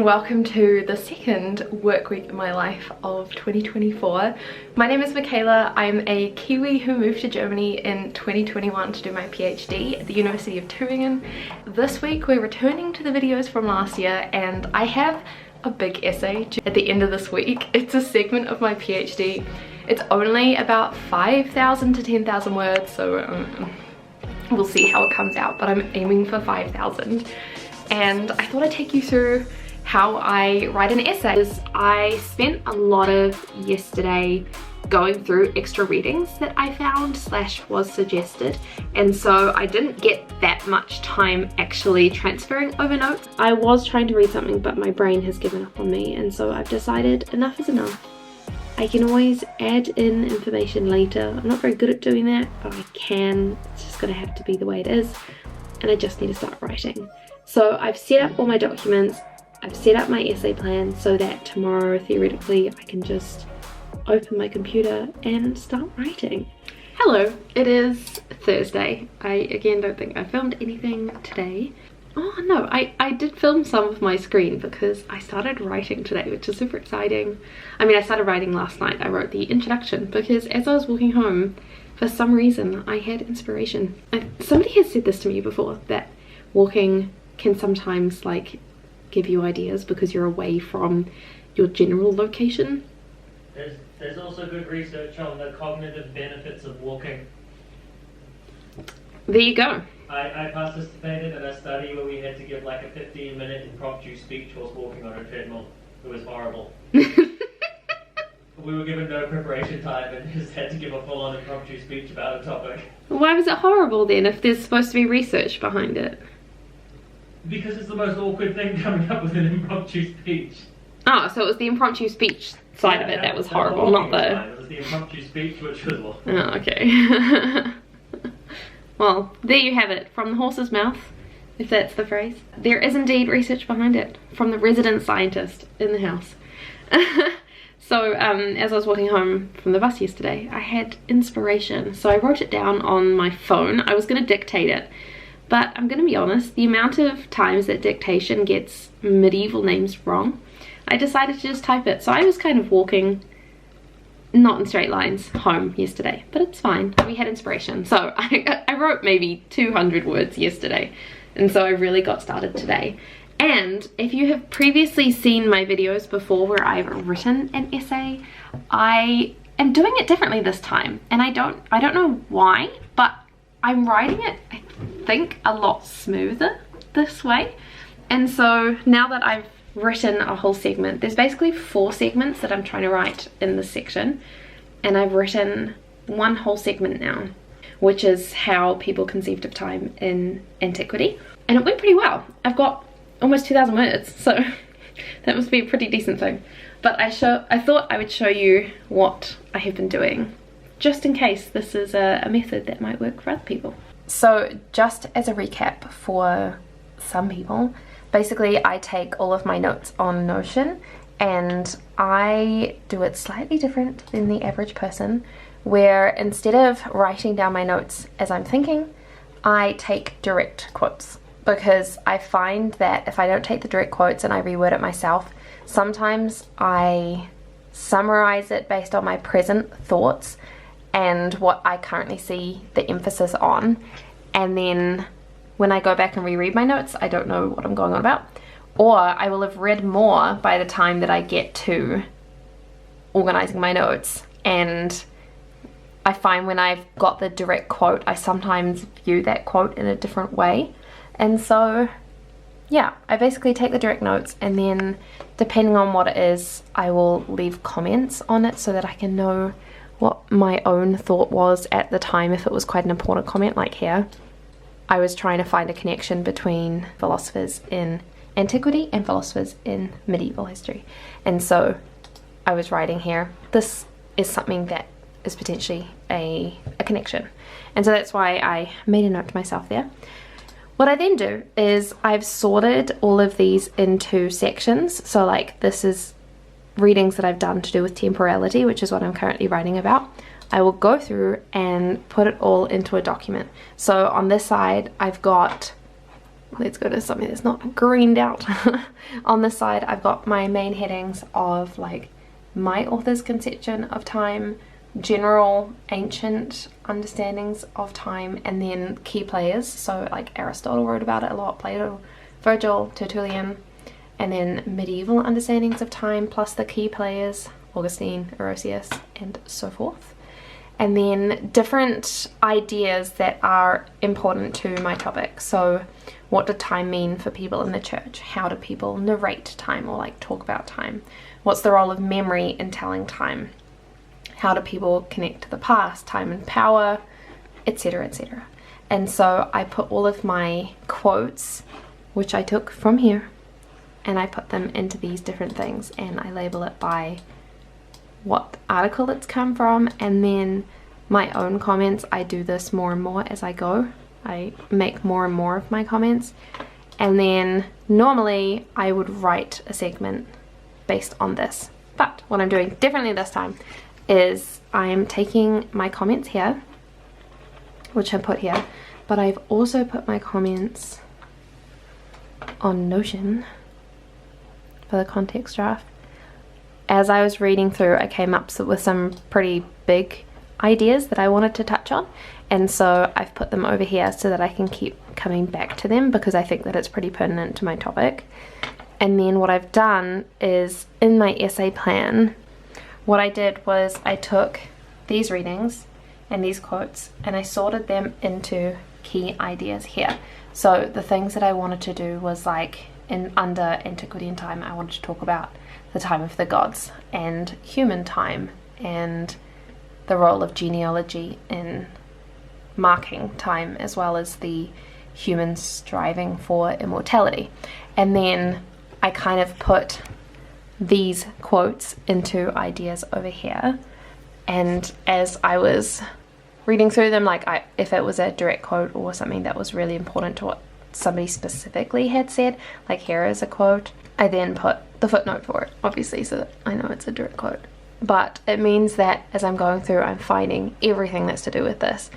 Welcome to the second work week in my life of 2024. My name is Michaela. I'm a Kiwi who moved to Germany in 2021 to do my PhD at the University of Tübingen. This week we're returning to the videos from last year and I have a big essay at the end of this week. It's a segment of my PhD. It's only about 5,000 to 10,000 words, so we'll see how it comes out, but I'm aiming for 5,000. And I thought I'd take you through how I write an essay. I spent a lot of yesterday going through extra readings that I found / was suggested, and so I didn't get that much time actually transferring over notes. I was trying to read something but my brain has given up on me, and so I've decided enough is enough. I can always add in information later. I'm not very good at doing that, but I can. It's just gonna have to be the way it is, and I just need to start writing. So I've set up all my documents, I've set up my essay plan so that tomorrow, theoretically, I can just open my computer and start writing. Hello, it is Thursday. I, again, don't think I filmed anything today. Oh no, I did film some of my screen because I started writing today, which is super exciting. I mean, I started writing last night. I wrote the introduction because as I was walking home, for some reason, I had inspiration. Somebody has said this to me before, that walking can sometimes like give you ideas because you're away from your general location. There's also good research on the cognitive benefits of walking. There you go. I participated in a study where we had to give like a 15-minute impromptu speech whilst walking on a treadmill. It was horrible. We were given no preparation time and just had to give a full-on impromptu speech about a topic. Why was it horrible then if there's supposed to be research behind it? Because it's the most awkward thing coming up with an impromptu speech. Oh, so it was the impromptu speech side of it that was horrible, not the... It was the impromptu speech which was awful. Oh, okay. Well, there you have it, from the horse's mouth, if that's the phrase. There is indeed research behind it, from the resident scientist in the house. So, as I was walking home from the bus yesterday, I had inspiration. So I wrote it down on my phone. I was going to dictate it. But I'm going to be honest, the amount of times that dictation gets medieval names wrong, I decided to just type it. So I was kind of walking, not in straight lines, home yesterday, but it's fine. We had inspiration. So I wrote maybe 200 words yesterday, and so I really got started today. And if you have previously seen my videos before where I've written an essay, I am doing it differently this time. And I don't know why, but I'm writing it, I think, a lot smoother this way. And so now that I've written a whole segment, there's basically 4 segments that I'm trying to write in this section, and I've written one whole segment now, which is how people conceived of time in antiquity, and it went pretty well. I've got almost 2,000 words, so that must be a pretty decent thing. But I thought I would show you what I have been doing, just in case this is a method that might work for other people. So just as a recap for some people, basically I take all of my notes on Notion and I do it slightly different than the average person, where instead of writing down my notes as I'm thinking, I take direct quotes, because I find that if I don't take the direct quotes and I reword it myself, sometimes I summarize it based on my present thoughts and what I currently see the emphasis on, and then when I go back and reread my notes, I don't know what I'm going on about, or I will have read more by the time that I get to organizing my notes. And I find when I've got the direct quote, I sometimes view that quote in a different way. And so yeah, I basically take the direct notes, and then depending on what it is, I will leave comments on it so that I can know what my own thought was at the time if it was quite an important comment. Like here, I was trying to find a connection between philosophers in antiquity and philosophers in medieval history, and so I was writing here, this is something that is potentially a connection, and so that's why I made a note to myself there. What I then do is I've sorted all of these into sections. So like this is readings that I've done to do with temporality, which is what I'm currently writing about. I will go through and put it all into a document. So on this side I've got let's go to something that's not greened out. On this side I've got my main headings of like my author's conception of time, general ancient understandings of time, and then key players. So like Aristotle wrote about it a lot, Plato, Virgil, Tertullian, and then medieval understandings of time plus the key players, Augustine, Orosius, and so forth. And then different ideas that are important to my topic. So what did time mean for people in the church? How do people narrate time or like talk about time? What's the role of memory in telling time? How do people connect to the past, time and power, etc, etc. And so I put all of my quotes, which I took from here, and I put them into these different things, and I label it by what article it's come from, and then my own comments. I do this more and more as I go. I make more and more of my comments, and then normally I would write a segment based on this. But what I'm doing differently this time is I'm taking my comments here, which I put here, but I've also put my comments on Notion for the context draft. As I was reading through, I came up with some pretty big ideas that I wanted to touch on, and so I've put them over here so that I can keep coming back to them because I think that it's pretty pertinent to my topic. And then what I've done is in my essay plan, what I did was I took these readings and these quotes and I sorted them into key ideas here. So the things that I wanted to do was like under antiquity and time, I wanted to talk about the time of the gods and human time and the role of genealogy in marking time, as well as the human striving for immortality. And then I kind of put these quotes into ideas over here, and as I was reading through them, like if it was a direct quote or something that was really important to what somebody specifically had said, like here is a quote, I then put the footnote for it, obviously, so that I know it's a direct quote. But it means that as I'm going through, I'm finding everything that's to do with this.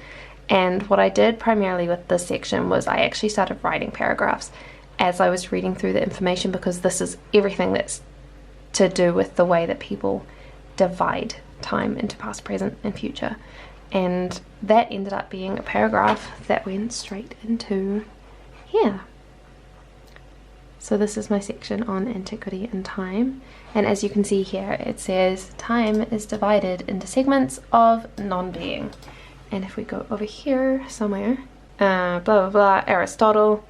And what I did primarily with this section was I actually started writing paragraphs as I was reading through the information, because this is everything that's to do with the way that people divide time into past, present, and future. And that ended up being a paragraph that went straight into here. So this is my section on antiquity and time, and as you can see here it says time is divided into segments of non-being. And if we go over here somewhere, blah blah blah, Aristotle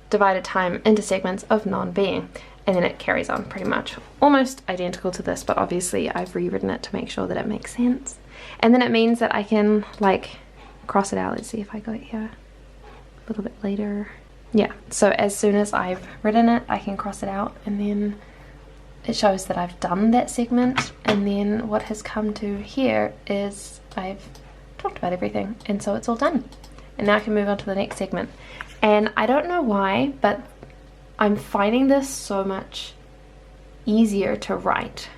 divided time into segments of non-being, and then it carries on pretty much almost identical to this, but obviously I've rewritten it to make sure that it makes sense. And then it means that I can like cross it out. Let's see if I go here a little bit later. Yeah, so as soon as I've written it, I can cross it out, and then it shows that I've done that segment. And then what has come to here is I've talked about everything, and so it's all done. And now I can move on to the next segment. And I don't know why, but I'm finding this so much easier to write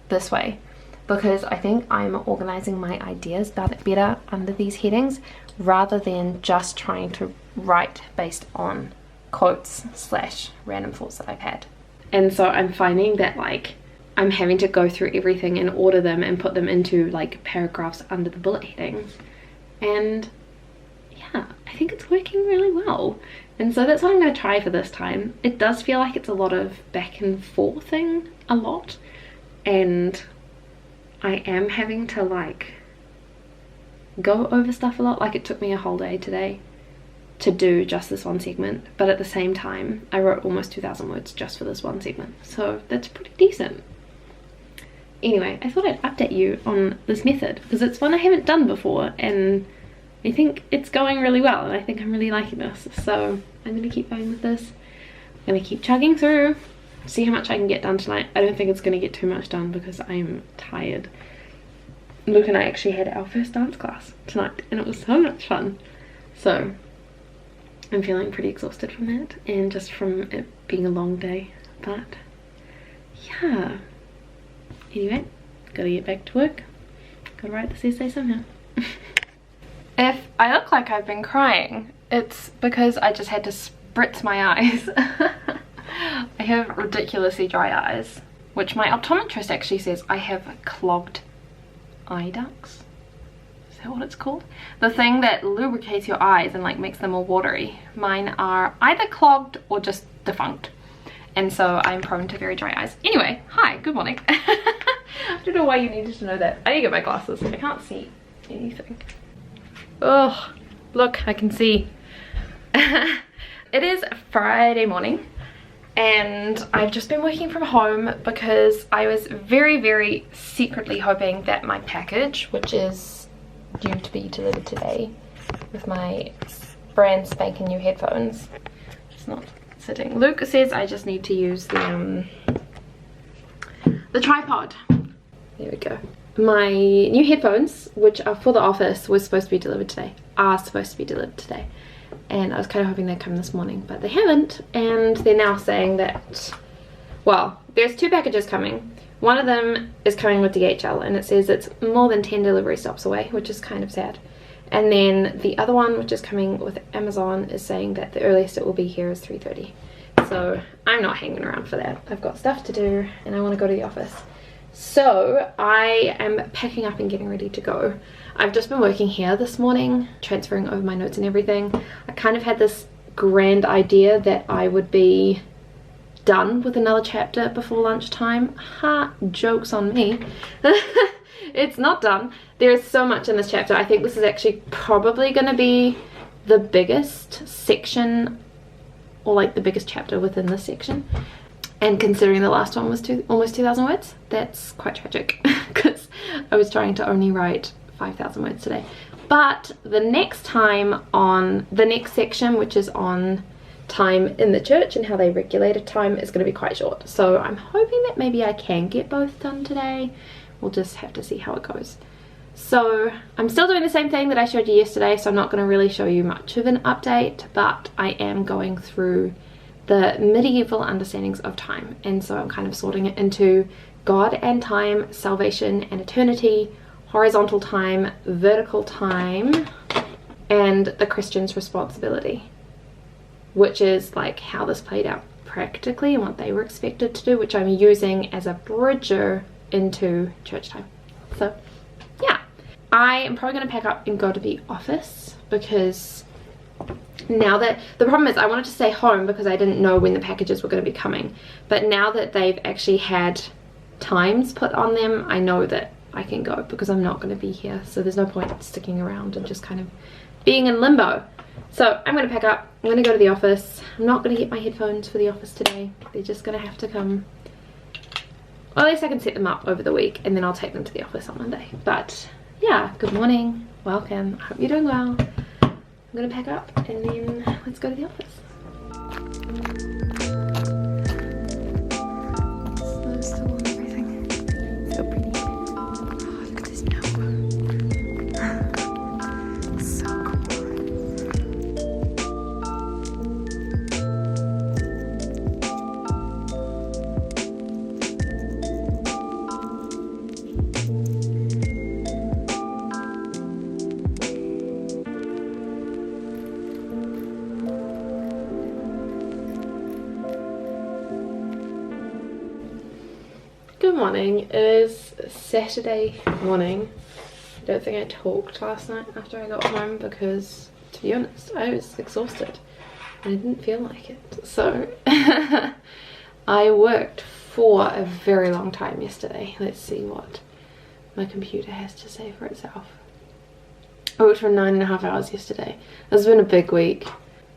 this way, because I think I'm organizing my ideas better under these headings, rather than just trying to write based on quotes / random thoughts that I've had. And so I'm finding that like I'm having to go through everything and order them and put them into like paragraphs under the bullet headings, and yeah, I think it's working really well. And so that's what I'm going to try for this time. It does feel like it's a lot of back and forthing a lot, and I am having to like go over stuff a lot. Like it took me a whole day today to do just this one segment, but at the same time I wrote almost 2,000 words just for this one segment, so that's pretty decent. Anyway, I thought I'd update you on this method because it's one I haven't done before, and I think it's going really well, and I think I'm really liking this. So I'm going to keep going with this. I'm going to keep chugging through, see how much I can get done tonight. I don't think it's going to get too much done because I'm tired. Luke and I actually had our first dance class tonight, and it was so much fun. So I'm feeling pretty exhausted from that, and just from it being a long day. But yeah. Anyway, gotta get back to work. Gotta write this essay somehow. If I look like I've been crying, it's because I just had to Brits my eyes. I have ridiculously dry eyes, which my optometrist actually says I have clogged eye ducts. Is that what it's called? The thing that lubricates your eyes and like makes them all watery. Mine are either clogged or just defunct, and so I'm prone to very dry eyes. Anyway, hi, good morning. I don't know why you needed to know that. I need to get my glasses. I can't see anything. Oh, look, I can see. It is Friday morning and I've just been working from home because I was very secretly hoping that my package, which is due to be delivered today with my brand spanking new headphones, it's not sitting. Luke says I just need to use the tripod. There we go. My new headphones, which are for the office, are supposed to be delivered today. And I was kind of hoping they'd come this morning, but they haven't, and they're now saying that, well, there's 2 packages coming. One of them is coming with DHL and it says it's more than 10 delivery stops away, which is kind of sad. And then the other one, which is coming with Amazon, is saying that the earliest it will be here is 3:30. So I'm not hanging around for that. I've got stuff to do and I want to go to the office. So I am packing up and getting ready to go. I've just been working here this morning, transferring over my notes and everything. I kind of had this grand idea that I would be done with another chapter before lunchtime. Ha, joke's on me. It's not done. There's so much in this chapter. I think this is actually probably going to be the biggest section, or like the biggest chapter within this section. And considering the last one was almost 2,000 words, that's quite tragic because I was trying to only write 5,000 words today. But the next time on the next section, which is on time in the church and how they regulated time, is going to be quite short. So I'm hoping that maybe I can get both done today. We'll just have to see how it goes. So I'm still doing the same thing that I showed you yesterday, so I'm not going to really show you much of an update, but I am going through the medieval understandings of time, and so I'm kind of sorting it into God and time, salvation and eternity, horizontal time, vertical time, and the Christian's responsibility, which is like how this played out practically and what they were expected to do, which I'm using as a bridger into church time. So yeah, I am probably going to pack up and go to the office because now that the problem is I wanted to stay home because I didn't know when the packages were going to be coming, but now that they've actually had times put on them, I know that I can go because I'm not going to be here, so there's no point sticking around and just kind of being in limbo. So I'm going to pack up, I'm going to go to the office. I'm not going to get my headphones for the office today, they're just going to have to come, well, at least I can set them up over the week and then I'll take them to the office on Monday. But yeah, good morning, welcome, I hope you're doing well. I'm gonna pack up and then let's go to the office. Slow still on everything. So pretty. Oh, look at this now. So cool. Good morning. It is Saturday morning. I don't think I talked last night after I got home because, to be honest, I was exhausted and I didn't feel like it. So I worked for a very long time yesterday. Let's see what my computer has to say for itself. I worked for 9.5 hours yesterday. It's been a big week.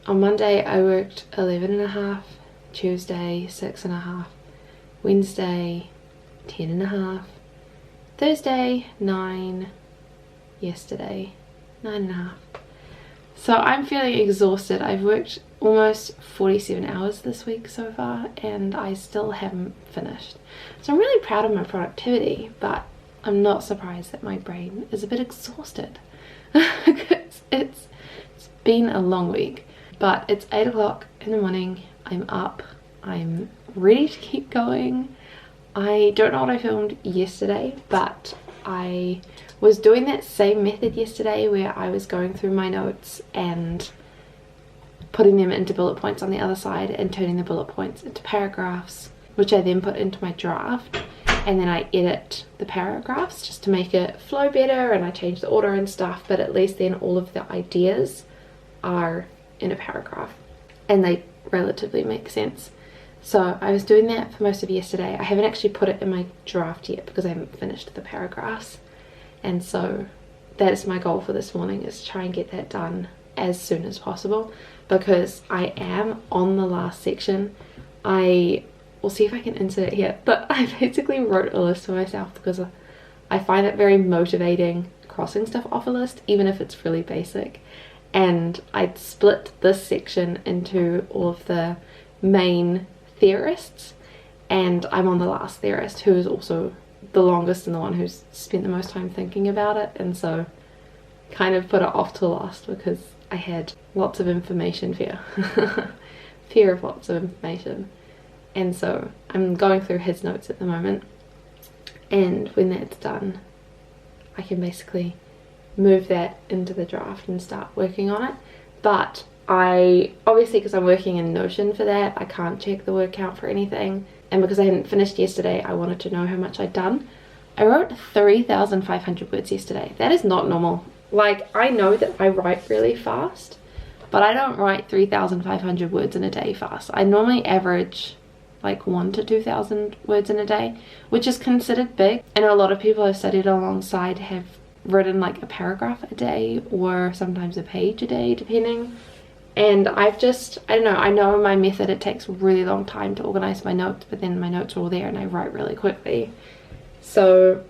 On Monday I worked 11.5, Tuesday 6.5, Wednesday 10.5, Thursday 9, yesterday 9.5. So I'm feeling exhausted. I've worked almost 47 hours this week so far and I still haven't finished. So I'm really proud of my productivity, but I'm not surprised that my brain is a bit exhausted because it's been a long week. But it's 8 o'clock in the morning, I'm up, I'm ready to keep going. I don't know what I filmed yesterday, but I was doing that same method yesterday where I was going through my notes and putting them into bullet points on the other side and turning the bullet points into paragraphs, which I then put into my draft, and then I edit the paragraphs just to make it flow better, and I change the order and stuff, but at least then all of the ideas are in a paragraph and they relatively make sense. So I was doing that for most of yesterday. I haven't actually put it in my draft yet because I haven't finished the paragraphs, and so that is my goal for this morning, is try and get that done as soon as possible, because I am on the last section. I will see if I can insert it here, but I basically wrote a list for myself because I find it very motivating crossing stuff off a list, even if it's really basic. And I'd split this section into all of the main theorists, and I'm on the last theorist, who is also the longest and the one who's spent the most time thinking about it, and so kind of put it off to last because I had lots of information fear. Fear of lots of information. And so I'm going through his notes at the moment, and when that's done I can basically move that into the draft and start working on it. But I obviously, because I'm working in Notion for that, I can't check the word count for anything, and because I hadn't finished yesterday I wanted to know how much I'd done. I wrote 3,500 words yesterday. That is not normal. Like, I know that I write really fast, but I don't write 3,500 words in a day fast. I normally average like 1,000 to 2,000 words in a day, which is considered big. And a lot of people I've studied alongside have written like a paragraph a day or sometimes a page a day, depending. And I've just, I don't know, I know my method, it takes a really long time to organize my notes, but then my notes are all there and I write really quickly. So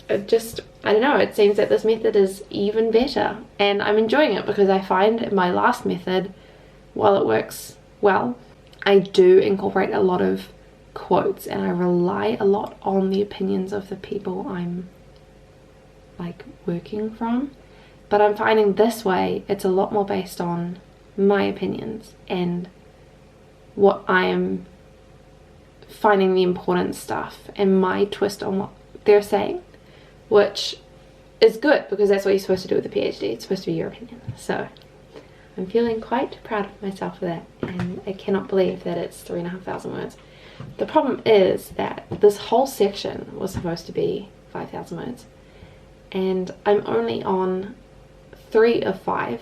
it just, I don't know, it seems that this method is even better, and I'm enjoying it because I find my last method, while it works well, I do incorporate a lot of quotes and I rely a lot on the opinions of the people I'm like working from. But I'm finding this way it's a lot more based on my opinions and what I am finding the important stuff and my twist on what they're saying, which is good because that's what you're supposed to do with a PhD. It's supposed to be your opinion. So I'm feeling quite proud of myself for that, and I cannot believe that it's 3,500 words. The problem is that this whole section was supposed to be 5,000 words, and I'm only on 3 of 5,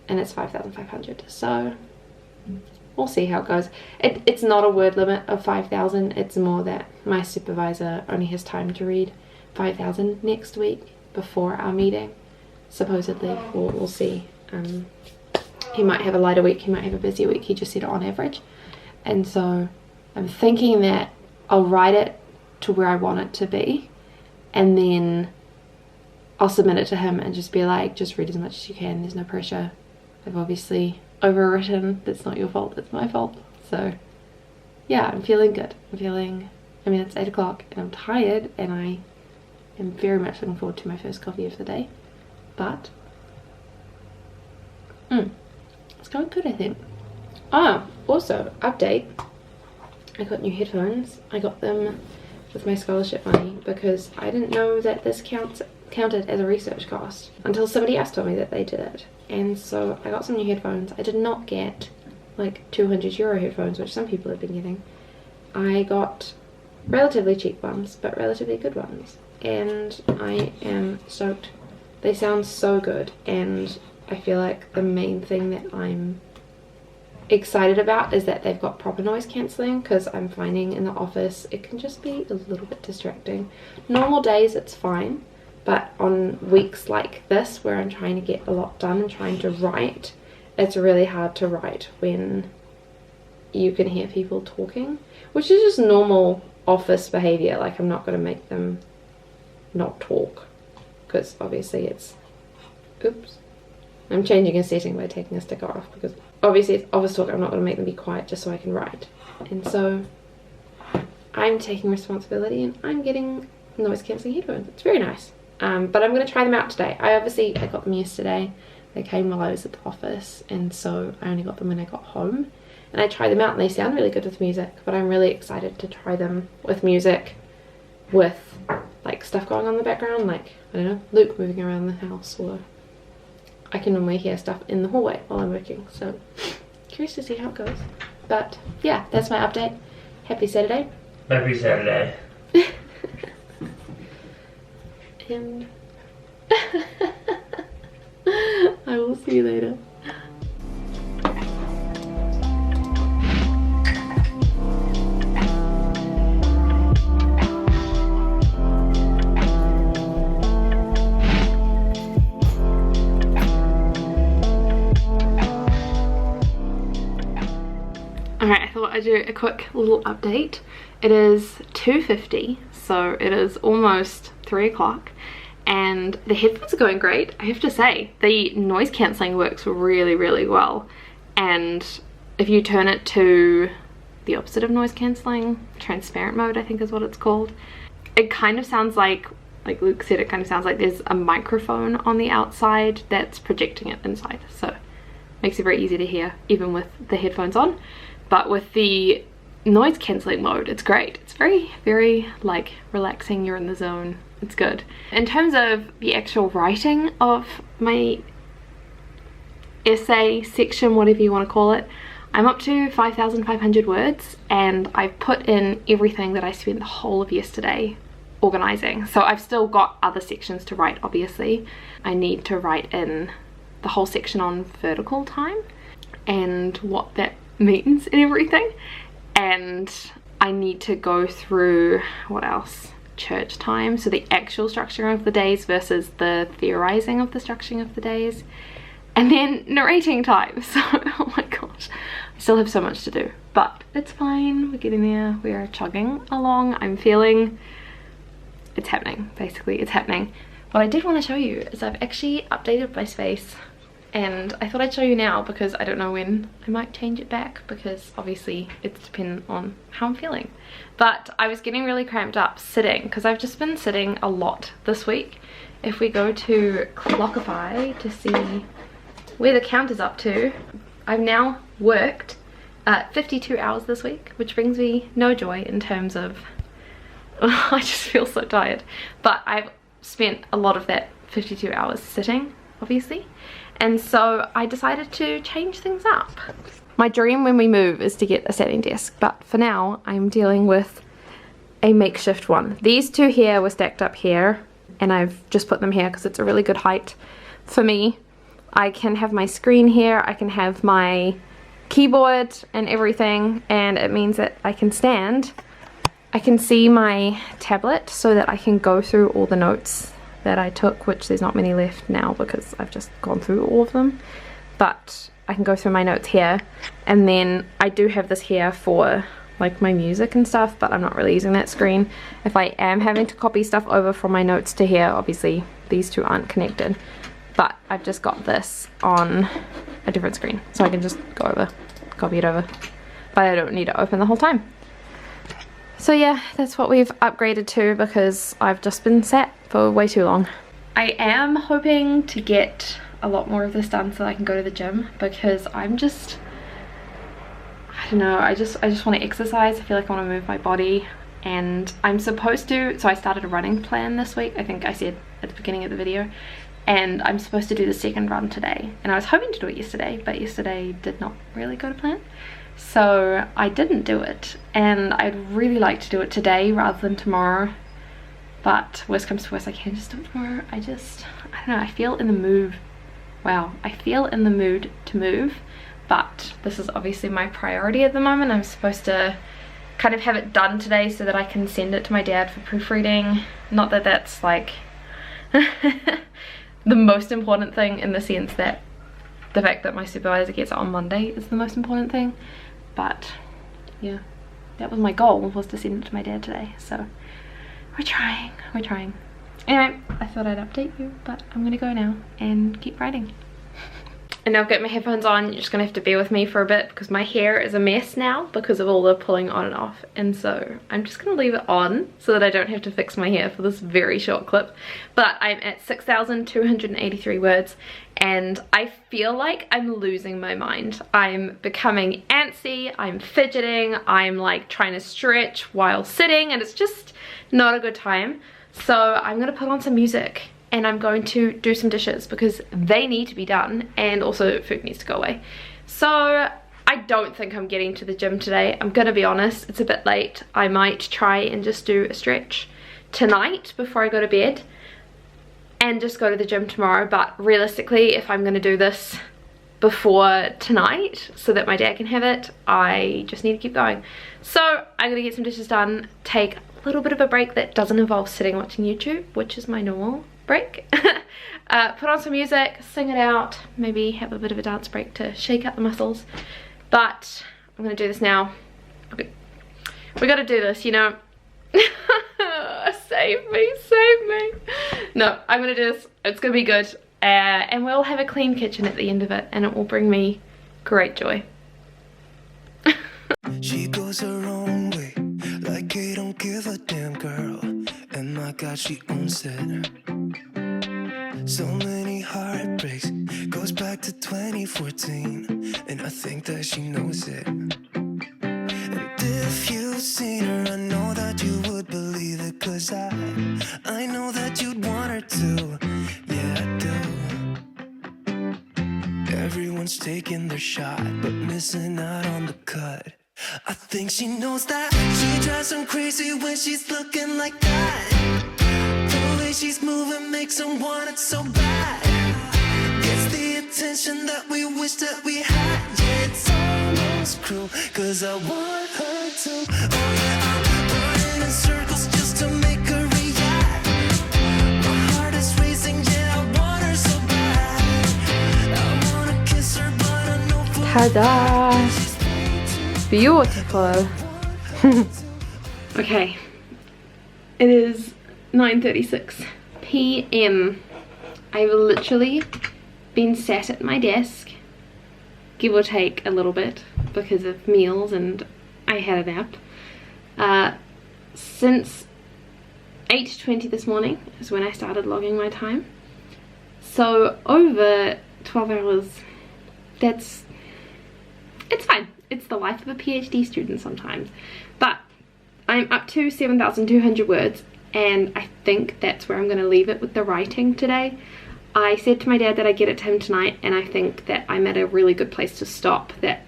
and it's 5,500. So we'll see how it goes. It's not a word limit of 5,000. It's more that my supervisor only has time to read 5,000 next week before our meeting, supposedly. We'll see. He might have a lighter week, he might have a busier week. He just said on average. And so I'm thinking that I'll write it to where I want it to be, and then I'll submit it to him and just be like, just read as much as you can, there's no pressure. I've obviously overwritten, that's not your fault, it's my fault. So yeah, I'm feeling good. I mean it's 8 o'clock and I'm tired, and I am very much looking forward to my first coffee of the day. But it's going good, I think. Oh, also, update. I got new headphones. I got them with my scholarship money because I didn't know that this counted as a research cost until somebody else told me that they did it. And so I got some new headphones. I did not get like €200 headphones, which some people have been getting. I got relatively cheap ones, but relatively good ones. And I am stoked. They sound so good, and I feel like the main thing that I'm excited about is that they've got proper noise cancelling, because I'm finding in the office it can just be a little bit distracting. Normal days it's fine, but on weeks like this where I'm trying to get a lot done and trying to write, it's really hard to write when you can hear people talking, which is just normal office behaviour. Like, I'm not going to make them not talk, because obviously it's, oops, I'm changing a setting by taking a sticker off, because obviously it's office talk. I'm not going to make them be quiet just so I can write. And so I'm taking responsibility and I'm getting noise cancelling headphones. It's very nice. But I'm going to try them out today. I got them yesterday. They came while I was at the office, and so I only got them when I got home. And I tried them out and they sound really good with music, but I'm really excited to try them with music, with like stuff going on in the background, like, I don't know, Luke moving around the house, or I can normally hear stuff in the hallway while I'm working. So Curious to see how it goes. But yeah, that's my update. Happy Saturday. Happy Saturday. And I will see you later. Alright, I thought I'd do a quick little update. It is 2:50, so it is almost 3 o'clock, and the headphones are going great. I have to say, the noise cancelling works really, really well. And if you turn it to the opposite of noise cancelling, transparent mode I think is what it's called, it kind of sounds like Luke said, it kind of sounds like there's a microphone on the outside that's projecting it inside. So it makes it very easy to hear even with the headphones on. But with the noise cancelling mode, it's great. It's very, very like relaxing. You're in the zone. It's good. In terms of the actual writing of my essay section, whatever you want to call it, I'm up to 5,500 words, and I've put in everything that I spent the whole of yesterday organising. So I've still got other sections to write, obviously. I need to write in the whole section on vertical time and what that means and everything, and I need to go through, what else, church time, so the actual structuring of the days versus the theorizing of the structuring of the days, and then narrating time. So oh my gosh, I still have so much to do, but it's fine, we're getting there, we are chugging along. I'm feeling it's happening, basically it's happening. What I did want to show you is I've actually updated my space, and I thought I'd show you now because I don't know when I might change it back, because obviously it's dependent on how I'm feeling. But I was getting really cramped up sitting because I've just been sitting a lot this week. If we go to Clockify to see where the count is up to, I've now worked 52 hours this week, which brings me no joy in terms of I just feel so tired. But I've spent a lot of that 52 hours sitting, obviously. And so I decided to change things up. My dream when we move is to get a standing desk, but for now I'm dealing with a makeshift one. These two here were stacked up here, and I've just put them here because it's a really good height for me. I can have my screen here, I can have my keyboard and everything, and it means that I can stand. I can see my tablet so that I can go through all the notes that I took, which there's not many left now because I've just gone through all of them, but I can go through my notes here. And then I do have this here for like my music and stuff, but I'm not really using that screen. If I am having to copy stuff over from my notes to here, obviously these two aren't connected, but I've just got this on a different screen, so I can just go over, copy it over, but I don't need to open the whole time. So yeah, that's what we've upgraded to because I've just been sat for way too long. I am hoping to get a lot more of this done so I can go to the gym, because I'm just, I don't know, I just want to exercise. I feel like I want to move my body, and I'm supposed to, so I started a running plan this week, I think I said at the beginning of the video, and I'm supposed to do the second run today, and I was hoping to do it yesterday, but yesterday did not really go to plan. So I didn't do it, and I'd really like to do it today rather than tomorrow, but worst comes to worst, I can just do it tomorrow. I don't know, I feel in the mood, wow, I feel in the mood to move, but this is obviously my priority at the moment. I'm supposed to kind of have it done today so that I can send it to my dad for proofreading. Not that that's like the most important thing, in the sense that the fact that my supervisor gets it on Monday is the most important thing, but yeah, that was my goal, was to send it to my dad today. So we're trying. Anyway, I thought I'd update you, but I'm gonna go now and keep writing. And now I've got my headphones on, you're just gonna have to bear with me for a bit because my hair is a mess now because of all the pulling on and off, and so I'm just gonna leave it on so that I don't have to fix my hair for this very short clip. But I'm at 6,283 words, and I feel like I'm losing my mind. I'm becoming antsy, I'm fidgeting, I'm like trying to stretch while sitting, and it's just not a good time. So I'm gonna put on some music and I'm going to do some dishes because they need to be done, and also food needs to go away. So I don't think I'm getting to the gym today. I'm gonna be honest, it's a bit late. I might try and just do a stretch tonight before I go to bed and just go to the gym tomorrow. But realistically, if I'm gonna do this before tonight so that my dad can have it, I just need to keep going. So I'm gonna get some dishes done, take a little bit of a break that doesn't involve sitting watching YouTube, which is my normal break. Put on some music, sing it out, maybe have a bit of a dance break to shake out the muscles. But I'm gonna do this now. Okay. We gotta do this, you know. Save me, save me. No, I'm gonna do this. It's gonna be good. And we'll have a clean kitchen at the end of it, and it will bring me great joy. She goes her own way, like I don't give a damn girl. And my God, she owns it. So many heartbreaks, goes back to 2014, and I think that she knows it. And if you've seen her, I know that you would believe it, 'cause I know that you'd want her to. Yeah, I do. Everyone's taking their shot, but missing out on the cut. I think she knows that. She drives them crazy when she's looking like that. The way she's moving makes them want it so bad. Gets the attention that we wish that we had. Yeah, it's almost cruel, 'cause I want her to. Oh yeah, I'm running in circles just to make her react. My heart is racing, yeah, I want her so bad. I wanna kiss her, but I know for Ta-da! Beautiful. Okay, it is 9:36 p.m. I've literally been sat at my desk, give or take a little bit because of meals, and I had a nap, since 8:20 this morning is when I started logging my time. So over 12 hours. It's fine. It's the life of a PhD student sometimes. But I'm up to 7,200 words, and I think that's where I'm going to leave it with the writing today. I said to my dad that I'd get it to him tonight, and I think that I'm at a really good place to stop, that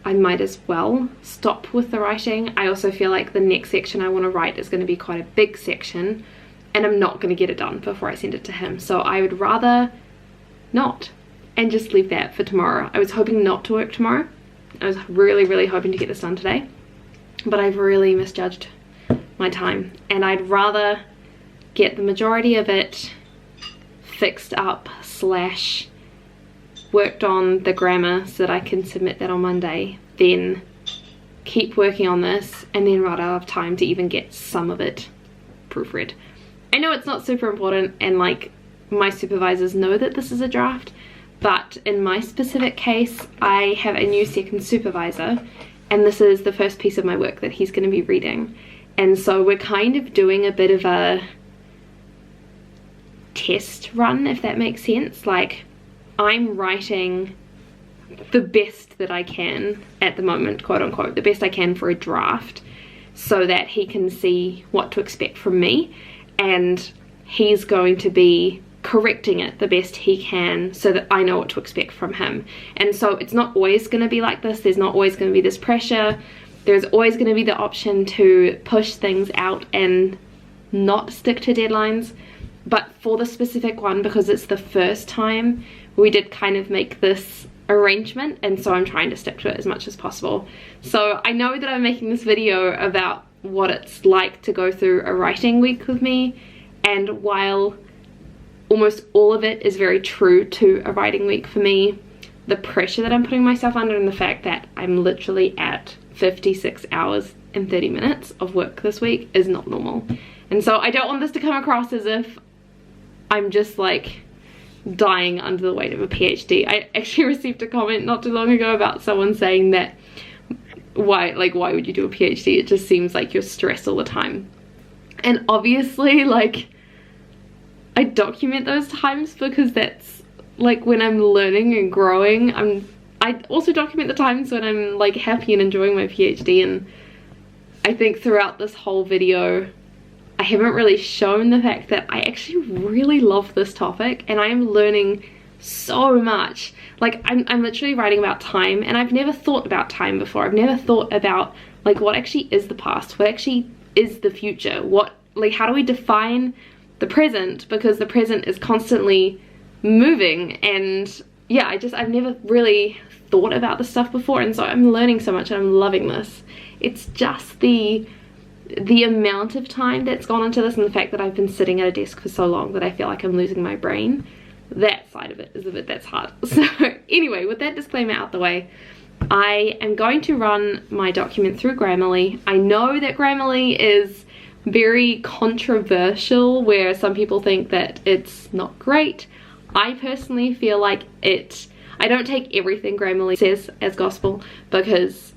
I might as well stop with the writing. I also feel like the next section I want to write is going to be quite a big section, and I'm not going to get it done before I send it to him. So I would rather not, and just leave that for tomorrow. I was hoping not to work tomorrow. I was really hoping to get this done today, but I've really misjudged my time, and I'd rather get the majority of it fixed up / worked on the grammar so that I can submit that on Monday, then keep working on this and then run out of time to even get some of it proofread. I know it's not super important, and like my supervisors know that this is a draft, but in my specific case I have a new second supervisor, and this is the first piece of my work that he's going to be reading, and so we're kind of doing a bit of a test run, if that makes sense. Like, I'm writing the best that I can at the moment, quote unquote, the best I can for a draft, so that he can see what to expect from me, and he's going to be correcting it the best he can so that I know what to expect from him. And so it's not always going to be like this. There's not always going to be this pressure. There's always going to be the option to push things out and not stick to deadlines. But for the specific one, because it's the first time, we did kind of make this arrangement, and so I'm trying to stick to it as much as possible. So I know that I'm making this video about what it's like to go through a writing week with me, and while almost all of it is very true to a writing week for me, the pressure that I'm putting myself under and the fact that I'm literally at 56 hours and 30 minutes of work this week is not normal. And so I don't want this to come across as if I'm just like dying under the weight of a PhD. I actually received a comment not too long ago about someone saying that why would you do a PhD? It just seems like you're stressed all the time. And obviously, like, I document those times because that's like when I'm learning and growing. I also document the times when I'm like happy and enjoying my PhD, and I think throughout this whole video I haven't really shown the fact that I actually really love this topic, and I am learning so much. Like I'm literally writing about time, and I've never thought about time before. I've never thought about like what actually is the past, what actually is the future, what, like, how do we define the present, because the present is constantly moving. And yeah, I've never really thought about this stuff before, and so I'm learning so much and I'm loving this. It's just the amount of time that's gone into this, and the fact that I've been sitting at a desk for so long that I feel like I'm losing my brain. That side of it is the bit that's hard. So anyway, with that disclaimer out the way, I am going to run my document through Grammarly. I know that Grammarly is very controversial, where some people think that it's not great. I personally feel like I don't take everything Grammarly says as gospel, because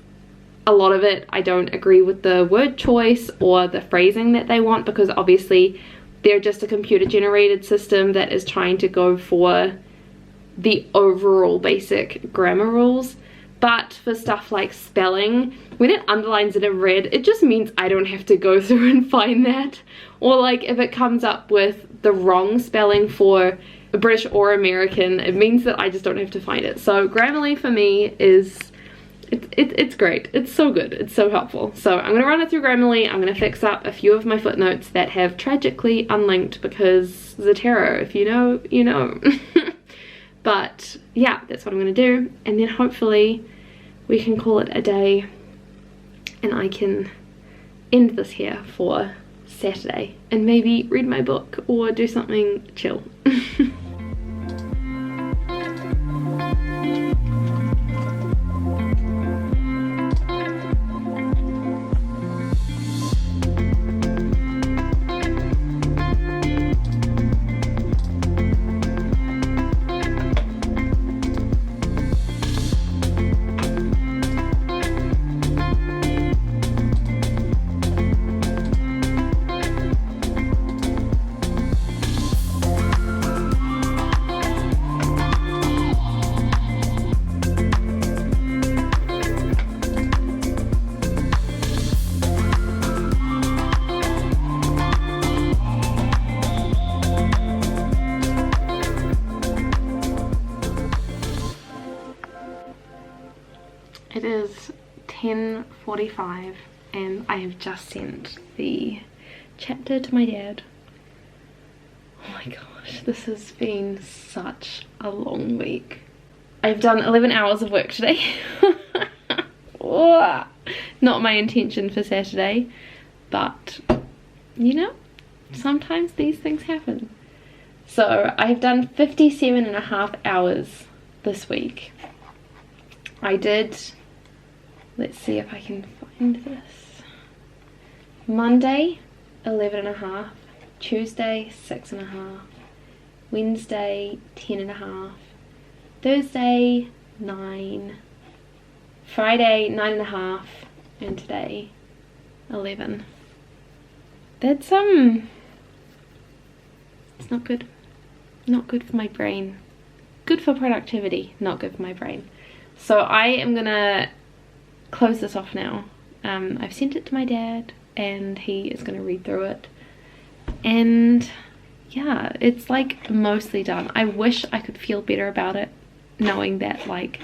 a lot of it I don't agree with the word choice or the phrasing that they want, because obviously they're just a computer generated system that is trying to go for the overall basic grammar rules. But for stuff like spelling, when it underlines it in red, it just means I don't have to go through and find that. Or like if it comes up with the wrong spelling for British or American, it means that I just don't have to find it. So Grammarly for me is, it's great. It's so good. It's so helpful. So I'm going to run it through Grammarly. I'm going to fix up a few of my footnotes that have tragically unlinked, because Zotero, if you know, you know. But yeah, that's what I'm going to do. And then hopefully we can call it a day and I can end this here for Saturday and maybe read my book or do something chill. It is 10:45 and I have just sent the chapter to my dad. Oh my gosh, this has been such a long week. I've done 11 hours of work today. Not my intention for Saturday, but you know, sometimes these things happen. So I've done 57.5 hours this week. I did, let's see if I can find this, Monday 11.5, Tuesday 6.5, Wednesday 10.5, Thursday 9, Friday 9.5, and today 11. That's it's not good. Not good for my brain. Good for productivity, not good for my brain. So I am gonna close this off now. I've sent it to my dad and he is gonna read through it. And yeah, it's like mostly done. I wish I could feel better about it, knowing that like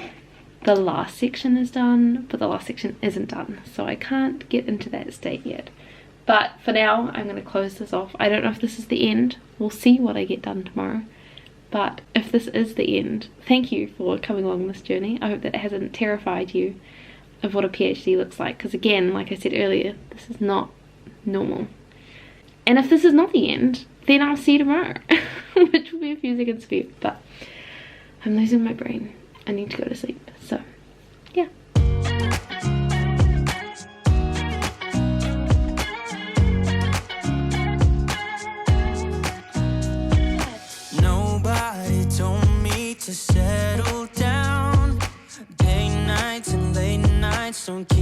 the last section is done, but the last section isn't done. So I can't get into that state yet. But for now, I'm gonna close this off. I don't know if this is the end. We'll see what I get done tomorrow. But if this is the end, thank you for coming along this journey. I hope that it hasn't terrified you of what a PhD looks like. Because again, like I said earlier, this is not normal. And if this is not the end, then I'll see you tomorrow. Which will be a few seconds for you. But I'm losing my brain. I need to go to sleep. So, yeah. To settle down, day nights and late nights don't keep